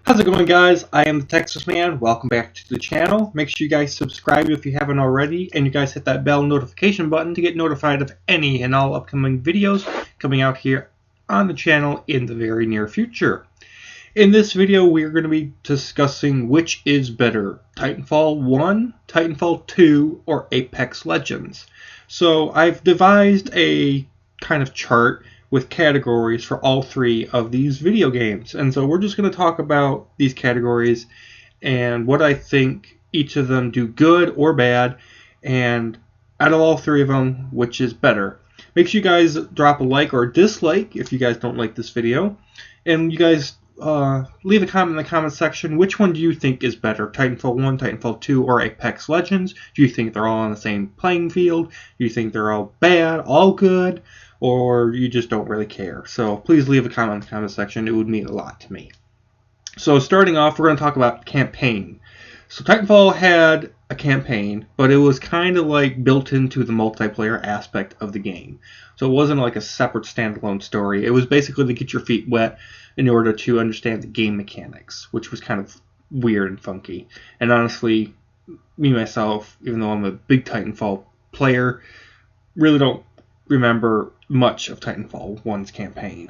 How's it going, guys? I am the Texas Man. Welcome back to the channel. Make sure you guys subscribe if you haven't already, and you guys hit that bell notification button to get notified of any and all upcoming videos coming out here on the channel in the very near future. In this video, we are going to be discussing which is better, Titanfall 1, Titanfall 2, or Apex Legends. So I've devised a kind of chart with categories for all three of these video games. And so we're just going to talk about these categories and what I think each of them do good or bad, and out of all three of them, which is better. Make sure you guys drop a like or a dislike if you guys don't like this video. And you guys leave a comment in the comment section. Which one do you think is better? Titanfall 1, Titanfall 2, or Apex Legends? Do you think they're all on the same playing field? Do you think they're all bad, all good? Or you just don't really care? So please leave a comment in the comment section. It would mean a lot to me. So starting off, we're going to talk about campaign. So Titanfall had a campaign, but it was kind of like built into the multiplayer aspect of the game. So it wasn't like a separate standalone story. It was basically to get your feet wet in order to understand the game mechanics, which was kind of weird and funky. And honestly, me myself, even though I'm a big Titanfall player, really don't remember much of Titanfall 1's campaign.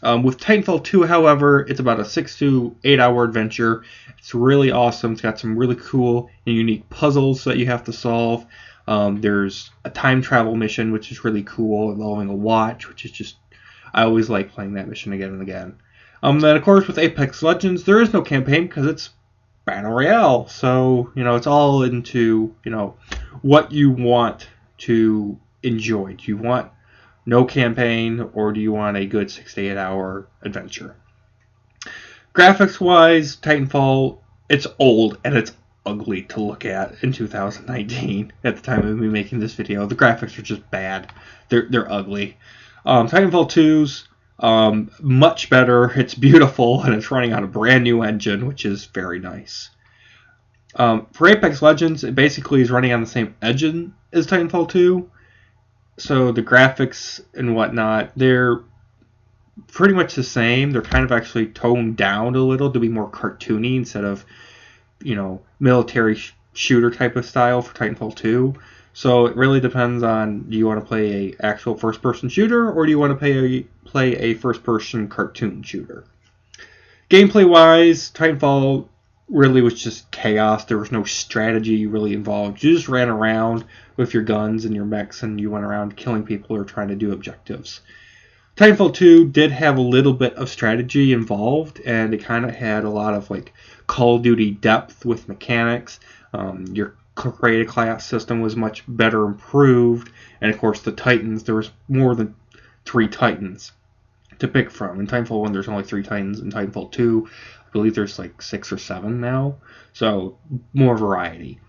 With Titanfall 2, however, it's about a 6 to 8 hour adventure. It's really awesome. It's got some really cool and unique puzzles that you have to solve. There's a time travel mission, which is really cool, involving a watch, which is just, I always like playing that mission again and again. Then, of course, with Apex Legends, there is no campaign because it's Battle Royale. So, it's all into, what you want to enjoy. Do you want no campaign, or do you want a good 6 to 8 hour adventure? Graphics wise, Titanfall, it's old and it's ugly to look at in 2019 at the time of me making this video. The graphics are just bad. They're ugly. Titanfall 2's much better. It's beautiful and it's running on a brand new engine, which is very nice. For Apex Legends, it basically is running on the same engine as Titanfall 2. So the graphics and whatnot, they're pretty much the same. They're kind of actually toned down a little to be more cartoony instead of, military shooter type of style for Titanfall 2. So it really depends on, do you want to play a actual first-person shooter, or do you want to play a first-person cartoon shooter? Gameplay-wise, Titanfall really was just chaos. There was no strategy really involved. You just ran around with your guns and your mechs, and you went around killing people or trying to do objectives. Titanfall 2 did have a little bit of strategy involved, and it kind of had a lot of like Call of Duty depth with mechanics. Your create a class system was much better improved, and of course the Titans, there was more than 3 Titans to pick from. In Titanfall 1 there's only 3 Titans. In Titanfall 2 I believe there's like 6 or 7 now, so more variety.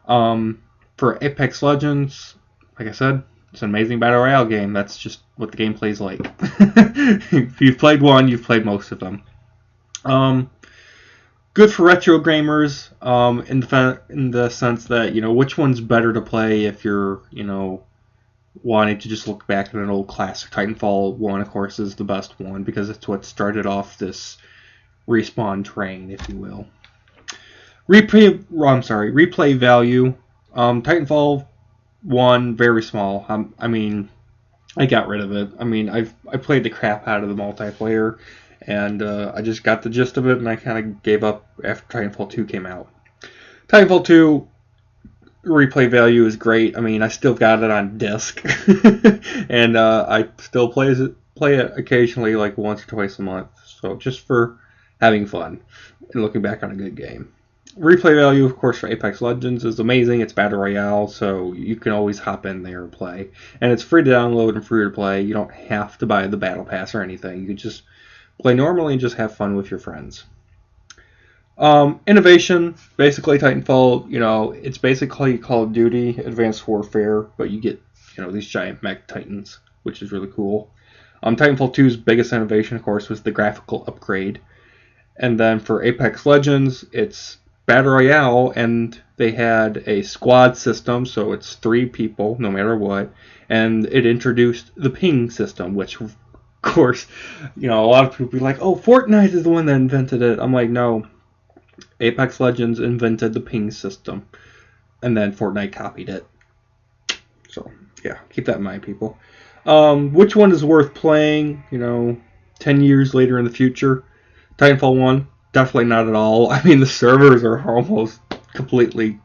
For Apex Legends, like I said, it's an amazing Battle Royale game. That's just what the gameplay is like. If you've played one, you've played most of them. Good for retro gamers, in the sense that, which one's better to play if you're, wanting to just look back at an old classic. Titanfall 1, of course, is the best one because it's what started off this respawn train, if you will. Replay value. Titanfall 1, very small. I got rid of it. I played the crap out of the multiplayer, and I just got the gist of it, and I kind of gave up after Titanfall 2 came out. Titanfall 2 replay value is great. I still got it on disc, and I still play it occasionally, like once or twice a month. So just for having fun and looking back on a good game. Replay value, of course, for Apex Legends is amazing. It's Battle Royale, so you can always hop in there and play. And it's free to download and free to play. You don't have to buy the Battle Pass or anything. You can just play normally and just have fun with your friends. Innovation, basically Titanfall, it's basically Call of Duty Advanced Warfare, but you get, these giant mech titans, which is really cool. Titanfall 2's biggest innovation, of course, was the graphical upgrade. And then for Apex Legends, it's Battle Royale, and they had a squad system, so it's 3 people, no matter what, and it introduced the ping system, which course, a lot of people be like, "Oh, Fortnite is the one that invented it." I'm like, no, Apex Legends invented the ping system, and then Fortnite copied it. So yeah, keep that in mind, people. Which one is worth playing? 10 years later in the future, Titanfall 1, definitely not at all. I mean, the servers are almost completely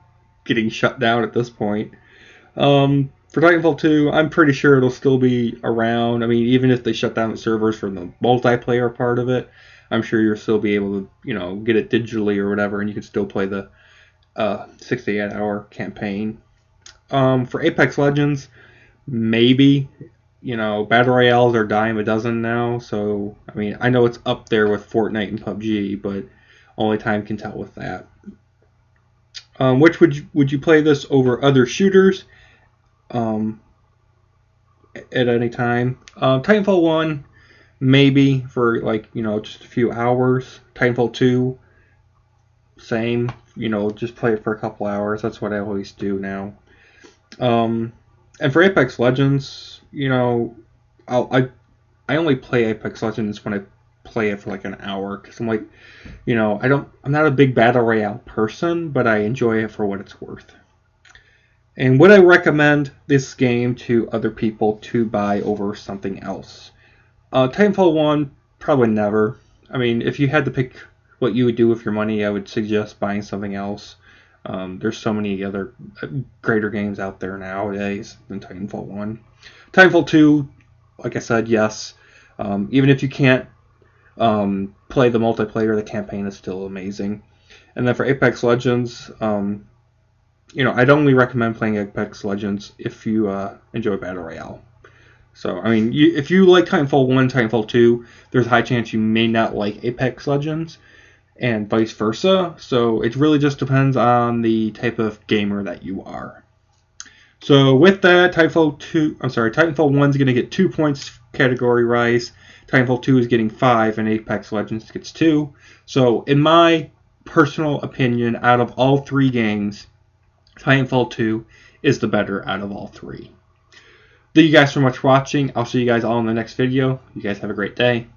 getting shut down at this point. For Titanfall 2, I'm pretty sure it'll still be around. I mean, even if they shut down the servers for the multiplayer part of it, I'm sure you'll still be able to, get it digitally or whatever, and you can still play the 68-hour campaign. For Apex Legends, maybe. Battle Royales are a dime a dozen now, so, I mean, I know it's up there with Fortnite and PUBG, but only time can tell with that. Which would you play this over other shooters? At any time. Titanfall 1, maybe for just a few hours. Titanfall 2, same. Just play it for a couple hours. That's what I always do now. And for Apex Legends, I only play Apex Legends when I play it for like an hour, because I'm like, I'm not a big battle royale person, but I enjoy it for what it's worth. And would I recommend this game to other people to buy over something else? Titanfall 1, probably never. I mean, if you had to pick what you would do with your money, I would suggest buying something else. There's so many other greater games out there nowadays than Titanfall 1. Titanfall 2, like I said, yes. Even if you can't play the multiplayer, the campaign is still amazing. And then for Apex Legends, I'd only recommend playing Apex Legends if you enjoy Battle Royale. So, I mean, if you like Titanfall 1, Titanfall 2, there's a high chance you may not like Apex Legends, and vice versa. So, it really just depends on the type of gamer that you are. So, with that, Titanfall 1 is going to get 2 points category rise. Titanfall 2 is getting 5, and Apex Legends gets 2. So, in my personal opinion, out of all 3 games, Titanfall 2 is the better out of all 3. Thank you guys so much for watching. I'll see you guys all in the next video. You guys have a great day.